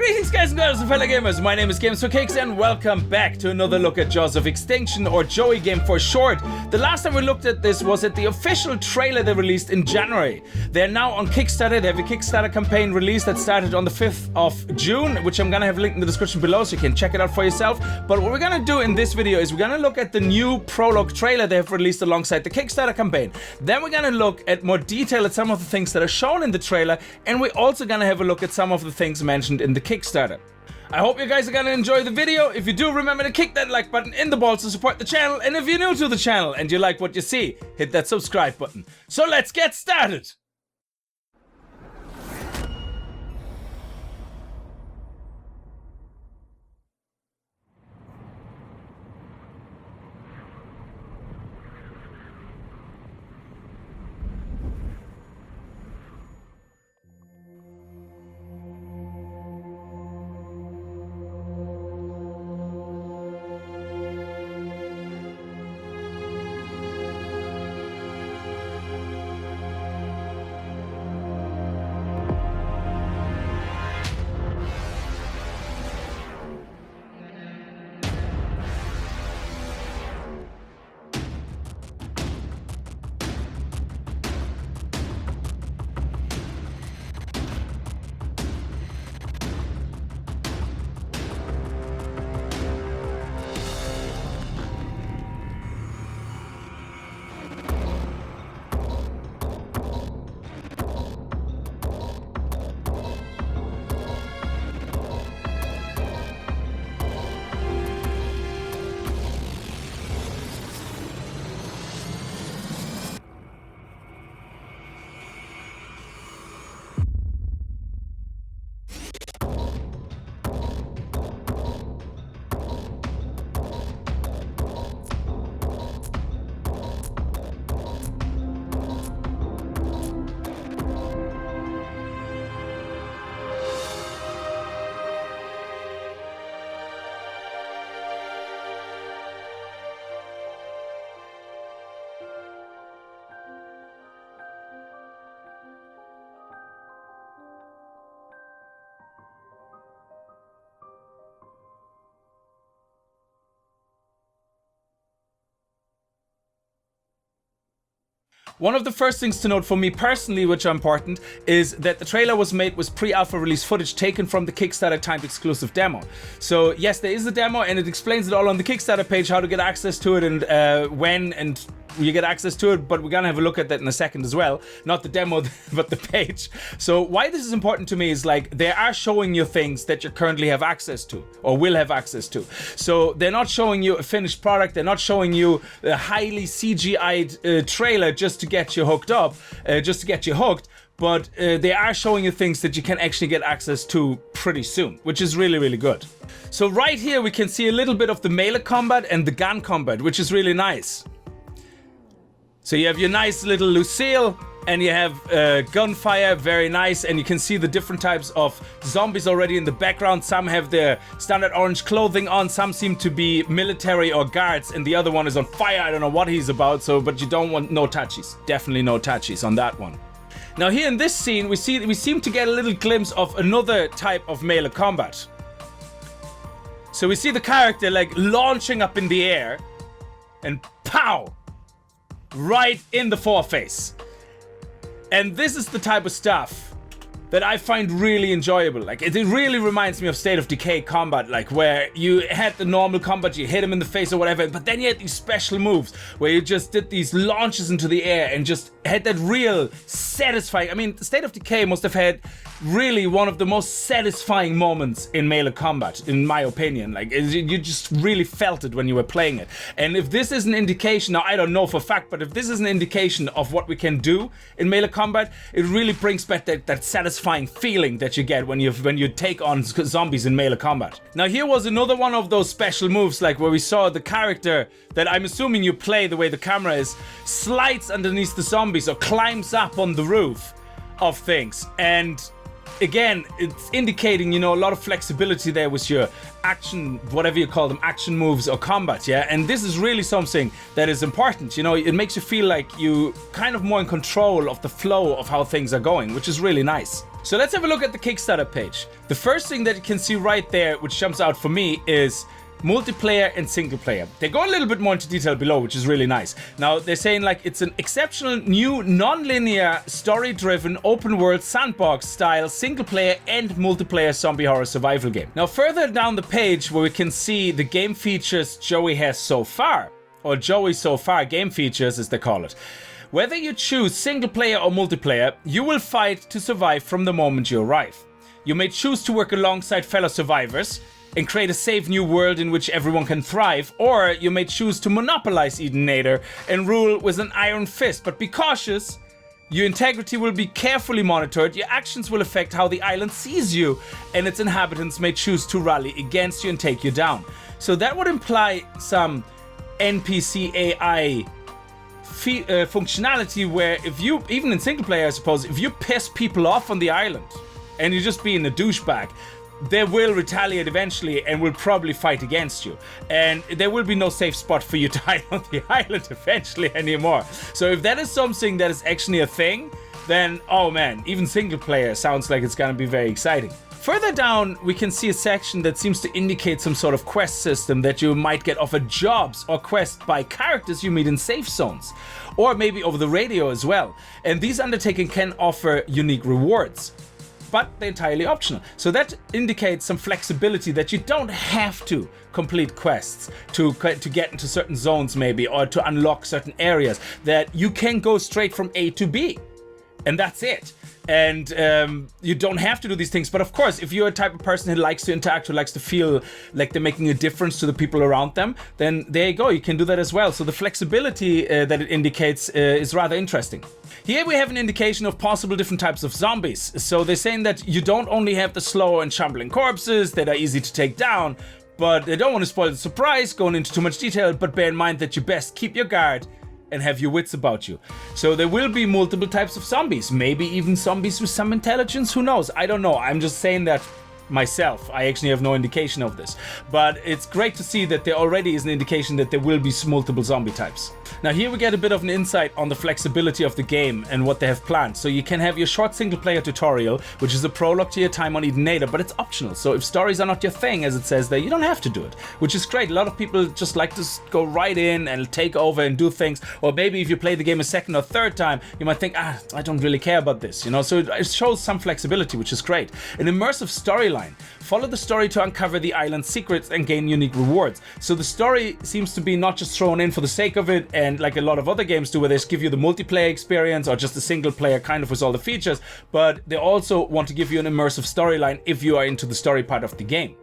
Greetings guys and girls and fellow gamers, my name is Games for Kicks and welcome back to another look at Jaws of Extinction, or JoEGame for short. The last time we looked at this was at the official trailer they released in January. They're now on Kickstarter. They have a Kickstarter campaign release that started on the 5th of June, which I'm gonna have linked in the description below so you can check it out for yourself. But what we're gonna do in this video is we're gonna look at the new prologue trailer they have released alongside the Kickstarter campaign. Then we're gonna look at more detail at some of the things that are shown in the trailer, and we're also gonna have a look at some of the things mentioned in the Kickstarter. I hope you guys are gonna enjoy the video. If you do, remember to kick that like button in the balls to support the channel, and if you're new to the channel and you like what you see, hit that subscribe button. So let's get started! One of the first things to note for me personally, which are important, is that the trailer was made with pre-alpha release footage taken from the Kickstarter timed exclusive demo. So yes, there is a demo and it explains it all on the Kickstarter page, how to get access to it and when and you get access to it, but we're gonna have a look at that in a second as well. Not the demo, but the page. So why this is important to me is like, they are showing you things that you currently have access to, or will have access to. So they're not showing you a finished product, they're not showing you a highly CGI'd trailer just to get you hooked up, just to get you hooked, but they are showing you things that you can actually get access to pretty soon, which is really, really good. So right here we can see a little bit of the melee combat and the gun combat, which is really nice. So you have your nice little Lucille, and you have gunfire, very nice, and you can see the different types of zombies already in the background. Some have their standard orange clothing on, some seem to be military or guards, and the other one is on fire. I don't know what he's about, so but you don't want no touchies. Definitely no touchies on that one. Now here in this scene, we seem to get a little glimpse of another type of melee combat. So we see the character like launching up in the air, and pow! Right in the foreface. And this is the type of stuff that I find really enjoyable. Like, it really reminds me of State of Decay combat, like where you had the normal combat, you hit him in the face or whatever, but then you had these special moves where you just did these launches into the air and just had that real satisfying. I mean, State of Decay must have had really one of the most satisfying moments in melee combat, in my opinion. Like, you just really felt it when you were playing it. And if this is an indication, now I don't know for a fact, but if this is an indication of what we can do in melee combat, it really brings back that satisfying feeling that you get when you take on zombies in melee combat. Now here was another one of those special moves, like where we saw the character that I'm assuming you play the way the camera is, slides underneath the zombies or climbs up on the roof of things. And again, it's indicating, you know, a lot of flexibility there with your action, whatever you call them, action moves or combat, yeah? And this is really something that is important, you know? It makes you feel like you kind of more in control of the flow of how things are going, which is really nice. So let's have a look at the Kickstarter page. The first thing that you can see right there, which jumps out for me, is multiplayer and single player. They go a little bit more into detail below, which is really nice. Now, they're saying like it's an exceptional new non-linear story-driven open world sandbox style single player and multiplayer zombie horror survival game. Now, further down the page where we can see the game features Joey has so far, or Joey so far game features as they call it. Whether you choose single player or multiplayer, you will fight to survive from the moment you arrive. You may choose to work alongside fellow survivors and create a safe new world in which everyone can thrive, or you may choose to monopolize Edenator and rule with an iron fist. But be cautious, your integrity will be carefully monitored, your actions will affect how the island sees you, and its inhabitants may choose to rally against you and take you down. So that would imply some NPC AI functionality where if you, even in single player I suppose, if you piss people off on the island and you're just being a douchebag, they will retaliate eventually and will probably fight against you. And there will be no safe spot for you to hide on the island eventually anymore. So if that is something that is actually a thing, then, oh man, even single player sounds like it's gonna be very exciting. Further down, we can see a section that seems to indicate some sort of quest system that you might get offered jobs or quests by characters you meet in safe zones, or maybe over the radio as well. And these undertakings can offer unique rewards, but they're entirely optional. So that indicates some flexibility that you don't have to complete quests to get into certain zones maybe, or to unlock certain areas, that you can go straight from A to B. And that's it. And you don't have to do these things. But of course, if you're a type of person who likes to interact, who likes to feel like they're making a difference to the people around them, then there you go, you can do that as well. So the flexibility that it indicates is rather interesting. Here we have an indication of possible different types of zombies. So they're saying that you don't only have the slow and shambling corpses that are easy to take down, but they don't want to spoil the surprise going into too much detail, but bear in mind that you best keep your guard and have your wits about you. So there will be multiple types of zombies, maybe even zombies with some intelligence, who knows? I don't know, I'm just saying that myself. I actually have no indication of this. But it's great to see that there already is an indication that there will be multiple zombie types. Now here we get a bit of an insight on the flexibility of the game and what they have planned. So you can have your short single player tutorial, which is a prologue to your time on Edenator, but it's optional. So if stories are not your thing, as it says there, you don't have to do it, which is great. A lot of people just like to go right in and take over and do things. Or maybe if you play the game a second or third time, you might think, I don't really care about this, you know? So it shows some flexibility, which is great. An immersive storyline. Follow the story to uncover the island's secrets and gain unique rewards. So the story seems to be not just thrown in for the sake of it, and like a lot of other games do, where they just give you the multiplayer experience or just a single player kind of with all the features, but they also want to give you an immersive storyline if you are into the story part of the game.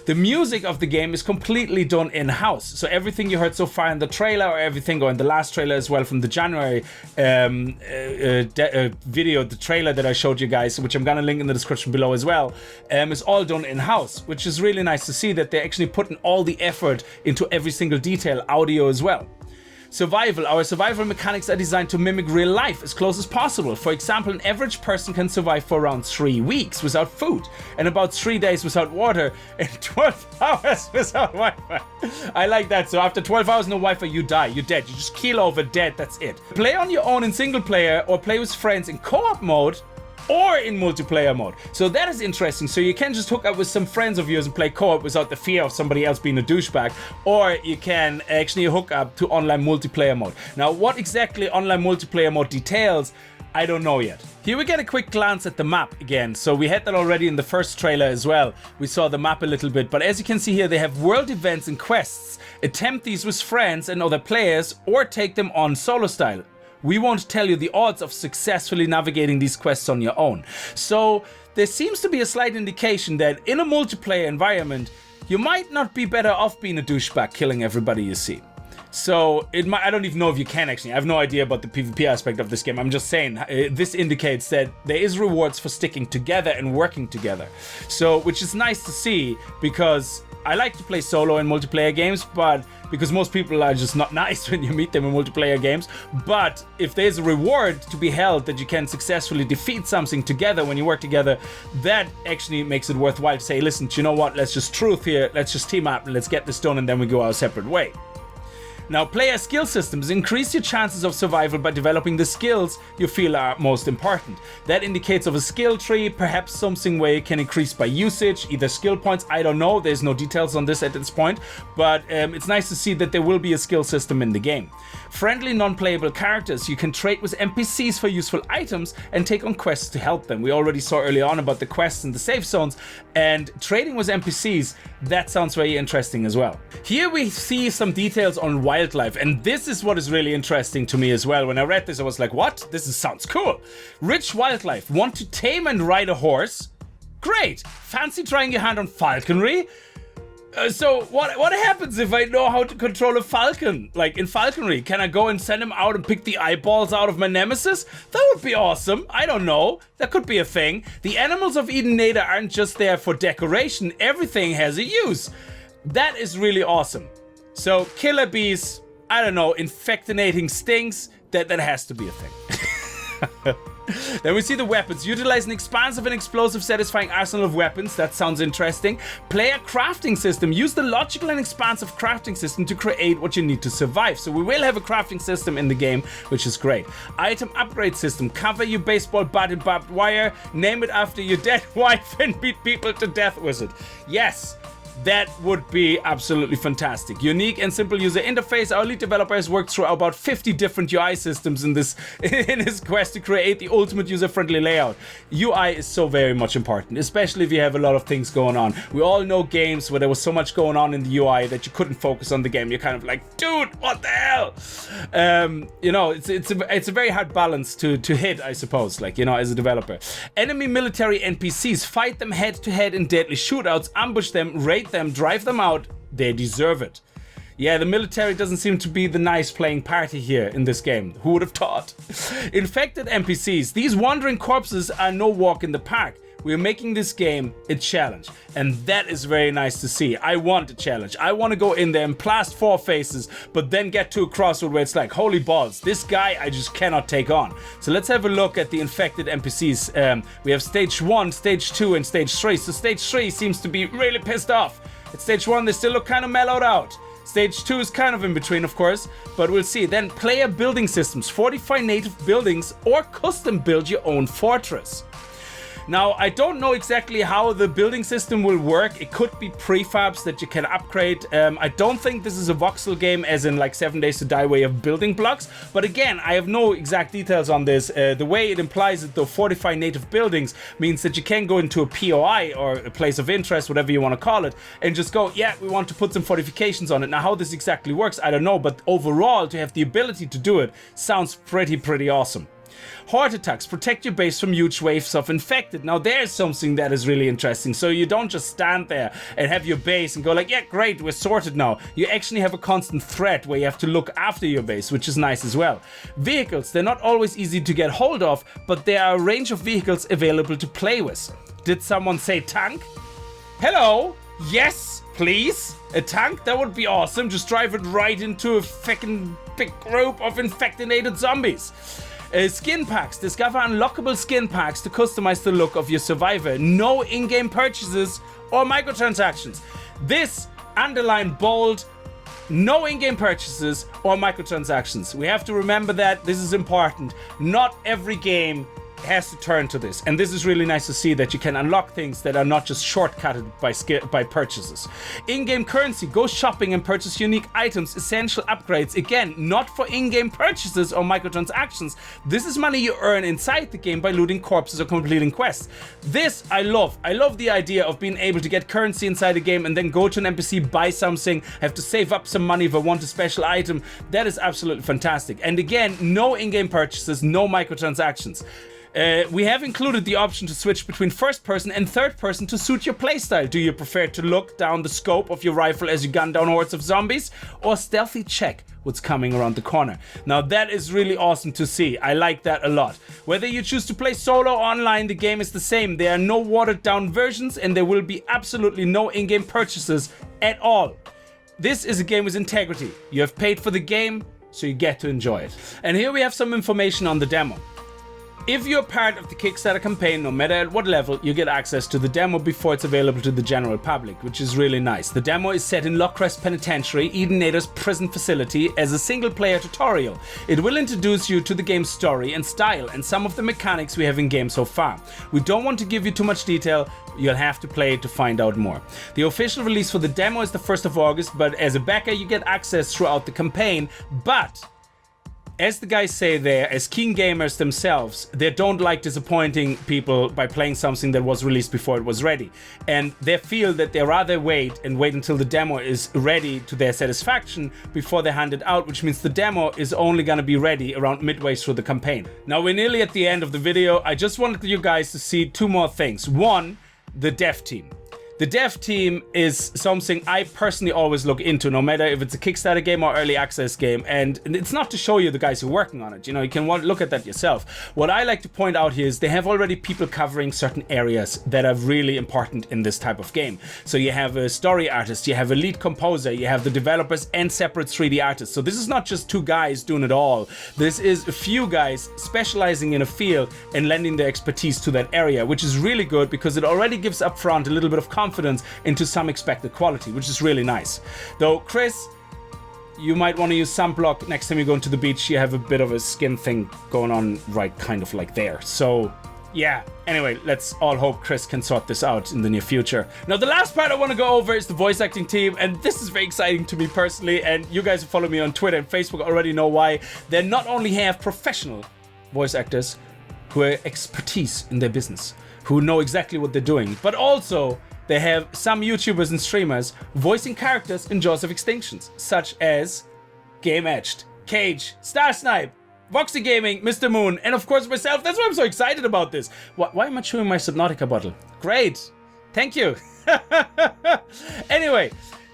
The music of the game is completely done in-house. So everything you heard so far in the trailer, or everything, or in the last trailer as well from the January video, the trailer that I showed you guys, which I'm gonna link in the description below as well, is all done in-house, which is really nice to see that they're actually putting all the effort into every single detail, audio as well. Survival. Our survival mechanics are designed to mimic real life as close as possible. For example, an average person can survive for around 3 weeks without food, and about 3 days without water, and 12 hours without Wi-Fi. I like that. So after 12 hours no Wi-Fi, you die. You're dead. You just keel over dead. That's it. Play on your own in single player, or play with friends in co-op mode, or in multiplayer mode. So that is interesting. So you can just hook up with some friends of yours and play co-op without the fear of somebody else being a douchebag, or you can actually hook up to online multiplayer mode. Now, what exactly online multiplayer mode details, I don't know yet. Here we get a quick glance at the map again. So we had that already in the first trailer as well. We saw the map a little bit, but as you can see here, they have world events and quests. Attempt these with friends and other players, or take them on solo style. We won't tell you the odds of successfully navigating these quests on your own. So there seems to be a slight indication that in a multiplayer environment, you might not be better off being a douchebag killing everybody you see. So I don't even know if you can actually. I have no idea about the PvP aspect of this game. I'm just saying this indicates that there is rewards for sticking together and working together. So, which is nice to see, because I like to play solo in multiplayer games, but because most people are just not nice when you meet them in multiplayer games. But if there's a reward to be held that you can successfully defeat something together when you work together, that actually makes it worthwhile to say, listen, you know what, let's just truth here, let's just team up and let's get this done, and then we go our separate way. Now, player skill systems increase your chances of survival by developing the skills you feel are most important. That indicates of a skill tree, perhaps something where you can increase by usage, either skill points, I don't know, there's no details on this at this point, but it's nice to see that there will be a skill system in the game. Friendly non-playable characters, you can trade with NPCs for useful items and take on quests to help them. We already saw early on about the quests in the safe zones, and trading with NPCs, that sounds very interesting as well. Here we see some details on wildlife, and this is what is really interesting to me as well. When I read this, I was like, what? Sounds cool. Rich wildlife. Want to tame and ride a horse? Great. Fancy trying your hand on falconry? So what happens if I know how to control a falcon? Like in falconry, can I go and send him out and pick the eyeballs out of my nemesis? That would be awesome. I don't know. That could be a thing. The animals of Eden Neda aren't just there for decoration. Everything has a use. That is really awesome. So killer bees, I don't know, infectinating stings, that has to be a thing. Then we see the weapons. Utilize an expansive and explosive satisfying arsenal of weapons. That sounds interesting. Player crafting system. Use the logical and expansive crafting system to create what you need to survive. So we will have a crafting system in the game, which is great. Item upgrade system. Cover your baseball bat in barbed wire. Name it after your dead wife and beat people to death with it. Yes. That would be absolutely fantastic. Unique and simple user interface. Our lead developer has worked through about 50 different UI systems in his quest to create the ultimate user-friendly layout. UI is so very much important, especially if you have a lot of things going on. We all know games where there was so much going on in the UI that you couldn't focus on the game. You're kind of like, dude, what the hell? You know, it's a very hard balance to hit, I suppose, like, you know, as a developer. Enemy military NPCs. Fight them head-to-head in deadly shootouts. Ambush them, raid them, drive them out. They deserve it. Yeah, the military doesn't seem to be the nice playing party here in this game. Who would have thought? Infected NPCs. These wandering corpses are no walk in the park. We're making this game a challenge, and that is very nice to see. I want a challenge. I want to go in there and blast 4 faces, but then get to a crossroad where it's like, holy balls, this guy I just cannot take on. So let's have a look at the infected NPCs. We have stage 1, stage 2, and stage 3. So stage 3 seems to be really pissed off. At stage 1, they still look kind of mellowed out. Stage 2 is kind of in between, of course, but we'll see. Then player building systems. Fortify native buildings or custom build your own fortress. Now, I don't know exactly how the building system will work. It could be prefabs that you can upgrade. I don't think this is a voxel game as in like 7 Days to Die way of building blocks. But again, I have no exact details on this. The way it implies it, though, fortify native buildings means that you can go into a POI or a place of interest, whatever you want to call it, and just go, yeah, we want to put some fortifications on it. Now, how this exactly works, I don't know. But overall, to have the ability to do it sounds pretty awesome. Horde attacks. Protect your base from huge waves of infected. Now there's something that is really interesting. So you don't just stand there and have your base and go like, yeah, great, we're sorted now. You actually have a constant threat where you have to look after your base, which is nice as well. Vehicles. They're not always easy to get hold of, but there are a range of vehicles available to play with. Did someone say tank? Hello? Yes, please. A tank? That would be awesome. Just drive it right into a fucking big group of infected zombies. Skin packs. Discover unlockable skin packs to customize the look of your survivor. No in-game purchases or microtransactions. This, underline bold, no in-game purchases or microtransactions. We have to remember that. This is important. Not every game has to turn to this, and this is really nice to see that you can unlock things that are not just shortcutted by purchases. In-game currency. Go shopping and purchase unique items, essential upgrades. Again, not for in-game purchases or microtransactions. This is money you earn inside the game by looting corpses or completing quests. This I love. I love the idea of being able to get currency inside a game and then go to an NPC, buy something, have to save up some money if I want a special item. That is absolutely fantastic. And again, no in-game purchases, no microtransactions. We have included the option to switch between first person and third person to suit your playstyle. Do you prefer to look down the scope of your rifle as you gun down hordes of zombies, or stealthy check what's coming around the corner? Now that is really awesome to see. I like that a lot. Whether you choose to play solo or online, the game is the same. There are no watered down versions, and there will be absolutely no in-game purchases at all. This is a game with integrity. You have paid for the game, so you get to enjoy it. And here we have some information on the demo. If you're part of the Kickstarter campaign, no matter at what level, you get access to the demo before it's available to the general public, which is really nice. The demo is set in Lockrest Penitentiary, Edenator's prison facility, as a single-player tutorial. It will introduce you to the game's story and style and some of the mechanics we have in game so far. We don't want to give you too much detail, you'll have to play it to find out more. The official release for the demo is the 1st of August, but as a backer you get access throughout the campaign, but as the guys say there, as keen gamers themselves, they don't like disappointing people by playing something that was released before it was ready. And they feel that they rather wait until the demo is ready to their satisfaction before they hand it out, which means the demo is only gonna be ready around midway through the campaign. Now we're nearly at the end of the video. I just wanted you guys to see two more things. One, the dev team. The dev team is something I personally always look into, no matter if it's a Kickstarter game or early access game. And it's not to show you the guys who are working on it. You know, you can look at that yourself. What I like to point out here is they have already people covering certain areas that are really important in this type of game. So you have a story artist, you have a lead composer, you have the developers and separate 3D artists. So this is not just two guys doing it all. This is a few guys specializing in a field and lending their expertise to that area, which is really good because it already gives upfront a little bit of confidence into some expected quality, which is really nice. Though, Chris, you might want to use sunblock next time you go into the beach. You have a bit of a skin thing going on right kind of like there. So, yeah. Anyway, let's all hope Chris can sort this out in the near future. Now, the last part I want to go over is the voice acting team, and this is very exciting to me personally, and you guys who follow me on Twitter and Facebook already know why. They not only have professional voice actors who are expertise in their business, who know exactly what they're doing, but also they have some YouTubers and streamers voicing characters in Jaws of Extinction, such as Game Edged, Cage, Star Snipe, Voxy Gaming, Mr. Moon, and of course myself. That's why I'm so excited about this. Why am I chewing my Subnautica bottle? Great. Thank you. Anyway,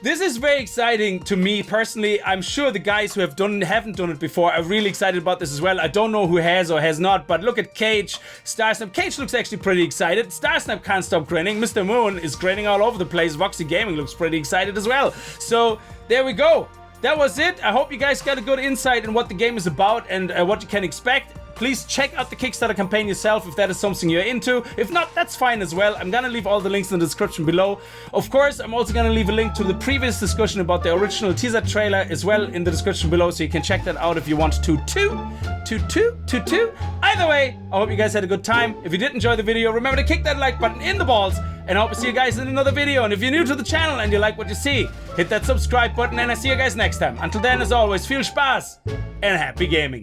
this is very exciting to me personally. I'm sure the guys who haven't done it before are really excited about this as well. I don't know who has or has not, but look at Cage, Starsnap. Cage looks actually pretty excited. Starsnap can't stop grinning. Mr. Moon is grinning all over the place. Voxy Gaming looks pretty excited as well. So there we go. That was it. I hope you guys got a good insight in what the game is about and what you can expect. Please check out the Kickstarter campaign yourself if that is something you're into. If not, that's fine as well. I'm gonna leave all the links in the description below. Of course, I'm also gonna leave a link to the previous discussion about the original teaser trailer as well in the description below, so you can check that out if you want to too. Either way, I hope you guys had a good time. If you did enjoy the video, remember to kick that like button in the balls, and I hope to see you guys in another video. And if you're new to the channel and you like what you see, hit that subscribe button, and I'll see you guys next time. Until then, as always, viel Spaß and happy gaming.